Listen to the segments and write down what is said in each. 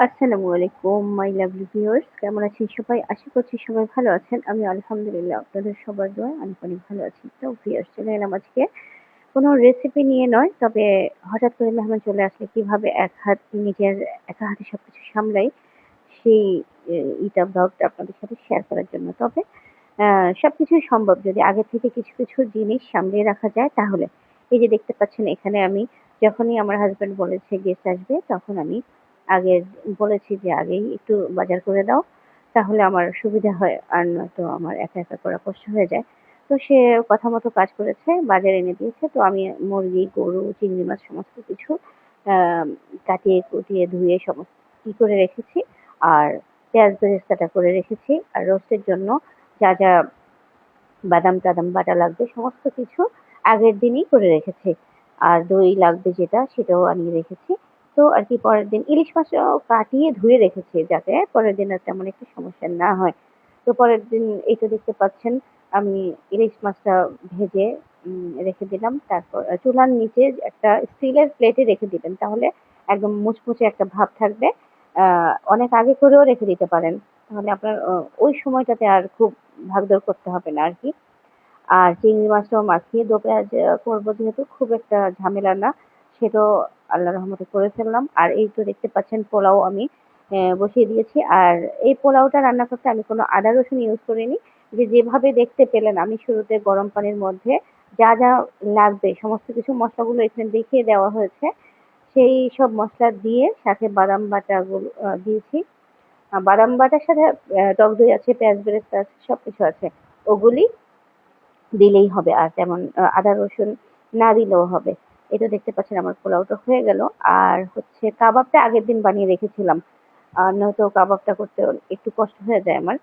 আসসালামু আলাইকুম my lovely viewers, কেমন আছেন সবাই? আশা করছি সবাই ভালো আছেন। আমি আলহামদুলিল্লাহ আপনাদের সবার দোয়ায় অনেক অনেক ভালো আছি। তো ভিউয়ার্স, চলে এলাম আজকে কোনো রেসিপি নিয়ে নয়, তবে হঠাৎ করে মেহমান চলে আসলে কিভাবে নিজের একা হাতে সবকিছু সামলাই সেই ইটা ব্লগটা আপনাদের সাথে শেয়ার করার জন্য। তবে সবকিছুই সম্ভব যদি আগে থেকে কিছু কিছু জিনিস সামলিয়ে রাখা যায় তাহলে। এই যে দেখতে পাচ্ছেন, এখানে আমি যখনই আমার হাজবেন্ড বলেছে গেস্ট আসবে তখন আমি আগে বলেছি যে আগেই একটু বাজার করে দাও, তাহলে আমার সুবিধা হয়, আর নয়তো আমার একা একা করা কষ্ট হয়ে যায়। তো সে কথা মতো কাজ করেছে, বাজার এনে দিয়েছে। তো আমি মুরগি, গরু, চিংড়ি মাছ সমস্ত কিছু আহ কাটিয়ে কুটিয়ে ধুয়ে সমস্ত কি করে রেখেছি, আর পেঁয়াজ বেরেস্তাটা করে রেখেছি, আর রোস্টের জন্য যা যা বাদাম টাদাম বাটা লাগবে সমস্ত কিছু আগের দিনই করে রেখেছি। আর দই লাগবে যেটা, সেটাও আনিয়ে রেখেছি। তো আর কি পরের দিন ইলিশ মাছটাও কাটিয়ে ধুয়ে রেখেছি যাতে পরের দিন আর তেমন একটা সমস্যা না হয়। তো পরের দিন এই তো দেখতে পাচ্ছেন, আমি ইলিশ মাছটা ভেজে রেখে দিলাম। তারপর চুলার নিচে একটা স্টিলের প্লেটে রেখে দিবেন, তাহলে একদম মুচমুচে একটা ভাব থাকবে। অনেক আগে করেও রেখে দিতে পারেন, তাহলে আপনার ওই সময়টাতে আর খুব ভাগদৌড় করতে হবে না আর কি। আর চিংড়ি মাছটাও মাখিয়ে দো পেঁয়াজ করবো যেহেতু, খুব একটা ঝামেলা না, সেটাও আল্লাহ রহমতে করে ফেললাম। আর এই তো দেখতে পাচ্ছেন, পোলাও আমি বসিয়ে দিয়েছি। আর এই পোলাওটা রান্না করতে আমি কোনো আদা রসুন ইউজ করিনি। যেভাবে দেখতে পেলেন আমি শুরুতে গরম পানির মধ্যে যা যা লাগবে সমস্ত কিছু মশলাগুলো এখানে দেখিয়ে দেওয়া হয়েছে, সেই সব মশলা দিয়ে সাথে বাদাম বাটাগুলো দিয়েছি। বাদাম বাটার সাথে টক দই আছে, পেঁয়াজ বেরেস্তা আছে, সবকিছু আছে। ওগুলি দিলেই হবে, আর তেমন আদা রসুন না দিলেও হবে। এটা দেখতে পাচ্ছেন আমার পোলাওটা হয়ে গেল। আর হচ্ছে কাবাবটা আগের দিন বানিয়ে রেখেছিলাম, আর নয়তো কাবাবটা করতে একটু কষ্ট হয়ে যায় আমার।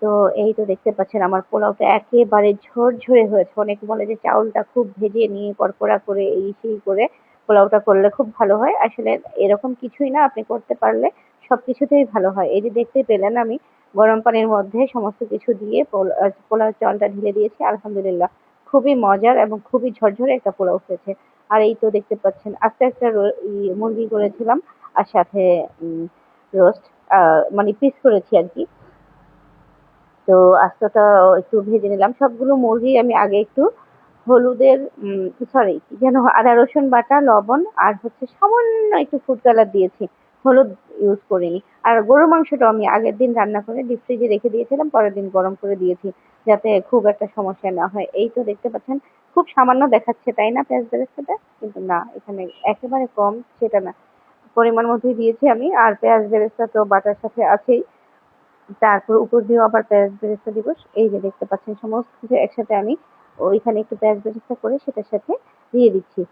তো এই তো দেখতে পাচ্ছেন আমার পোলাওটা একেবারে ঝরঝরে হয়েছে। অনেকে বলে যে চাউলটা খুব ভেজে নিয়ে কড়কড়া করে এই সেই করে পোলাওটা করলে খুব ভালো হয়। আসলে এরকম কিছুই না, আপনি করতে পারলে সবকিছুতেই ভালো হয়। এই যে দেখতে পেলেন আমি গরম পানির মধ্যে সমস্ত কিছু দিয়ে পোলাও চালটা ঢেলে দিয়েছি। আলহামদুলিল্লাহ, খুবই মজার এবং খুবই ঝরঝরে একটা পোলাও হয়েছে। আর এই তো দেখতে পাচ্ছেন আস্তে একটা মুরগি করেছিলাম, আর সাথে রোস্ট মানে পিস করেছি আর কি। তো আস্তটা একটু ভেজে নিলাম। সবগুলো মুরগি আমি আগে একটু হলুদের সরি কি যেন, আদা রসুন বাটা, লবণ আর হচ্ছে সামান্য একটু ফুড কালার দিয়েছি, হলুদ ইউজ করিনি। আর গরুর মাংসটাও আমি আগের দিন রান্না করে ডিপ ফ্রিজে রেখে দিয়েছিলাম, পরের দিন গরম করে দিয়েছি যাতে খুব একটা সমস্যা না হয়। এই তো দেখতে পাচ্ছেন, খুব সামান্য দেখাচ্ছে তাই না পেঁয়াজ বেরেস্তাটা, কিন্তু না, এখানে একেবারে কম সেটা না, পরিমাণ মতোই দিয়েছি আমি। আর পেঁয়াজ বেরেস্তা তো বাটার সাথে আছেই, তারপর উপর দিয়েও আবার পেঁয়াজ বেরেস্তা দিব। এই যে দেখতে পাচ্ছেন সমস্ত কিছু একসাথে আমি ওইখানে একটু পেঁয়াজ বেরেস্তা করে সেটার সাথে দিয়ে দিচ্ছি।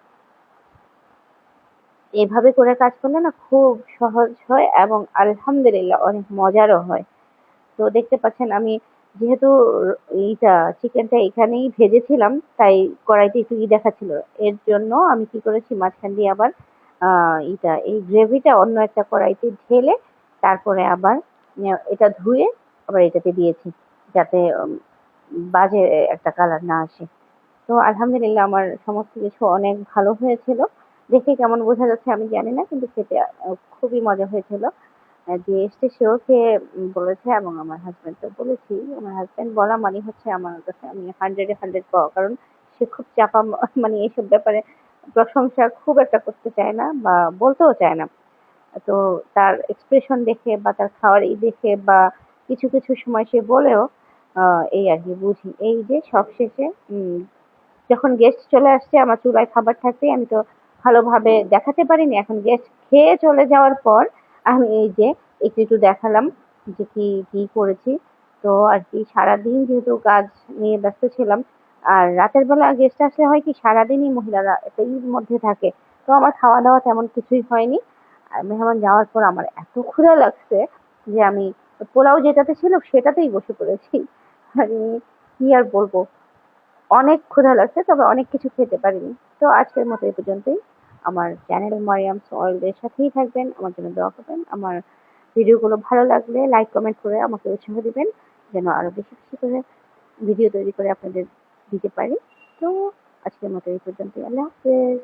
এভাবে করে কাজ করলে না খুব সহজ হয় এবং আলহামদুলিল্লাহ অনেক মজারও হয়। তো দেখতে পাচ্ছেন আমি যেহেতু এইটা চিকেনটা এখানেই ভেজেছিলাম, তাই কড়াইতে একটু দেখাচ্ছিল। এর জন্য আমি কি করেছি, মাঝখান দিয়ে আবার এই গ্রেভিটা অন্য একটা কড়াইতে ঢেলে তারপরে আবার এটা ধুয়ে আবার এটাতে দিয়েছি, যাতে বাজে একটা কালার না আসে। তো আলহামদুলিল্লাহ আমার সমস্ত কিছু অনেক ভালো হয়েছিল। দেখে কেমন বোঝা যাচ্ছে আমি জানি না, কিন্তু খেতে খুবই মজা হয়েছিল। যে এসছে সেও খেয়ে বলেছে, এবং আমার হাজবেন্ড তো বলেছি। আমার হাজবেন্ড বলা মানে হচ্ছে আমার কাছে আমি 100-এ 100 পাওয়া, কারণ সে খুব চাপা মানে এইসব ব্যাপারে প্রশংসা খুব একটা করতে চায় না বা বলতেও চায় না। তো তার এক্সপ্রেশন দেখে বা তার খাওয়ার দেখে বা কিছু কিছু সময় সে বলেও এই আর কি বুঝি। এই যে সবশেষে যখন গেস্ট চলে আসছে, আমার চুলায় খাবার থাকতেই আমি তো ভালোভাবে দেখাতে পারিনি। এখন গেস্ট খেয়ে চলে যাওয়ার পর আমি এই যে একটু একটু দেখালাম যে কি কি করেছি। তো আর কি সারাদিন যেহেতু কাজ নিয়ে ব্যস্ত ছিলাম, আর রাতের বেলা গেস্ট আসলে হয় কি সারাদিনই মহিলারা একটা মধ্যে থাকে। তো আমার খাওয়া দাওয়া তেমন কিছুই হয়নি। আর মেহমান যাওয়ার পর আমার এত ক্ষুধা লাগছে যে আমি পোলাও যেটাতে ছিল সেটাতেই বসে পড়েছি। মানে কি আর বলবো, অনেক ক্ষুধা লাগছে, তবে অনেক কিছু খেতে পারিনি। তো আজকের মতো এই পর্যন্তই। আমার চ্যানেল মারিয়ামস ওয়ার্ল্ড এর সাথেই থাকবেন, আমার জন্য দোয়া করবেন। আমার ভিডিওগুলো ভালো লাগলে লাইক কমেন্ট করে আমাকে উৎসাহ দিবেন, যেন আরো বেশি বেশি করে ভিডিও তৈরি করে আপনাদের দিতে পারি। তো আজকের মতো এই পর্যন্তই। আল্লাহ হাফেজ।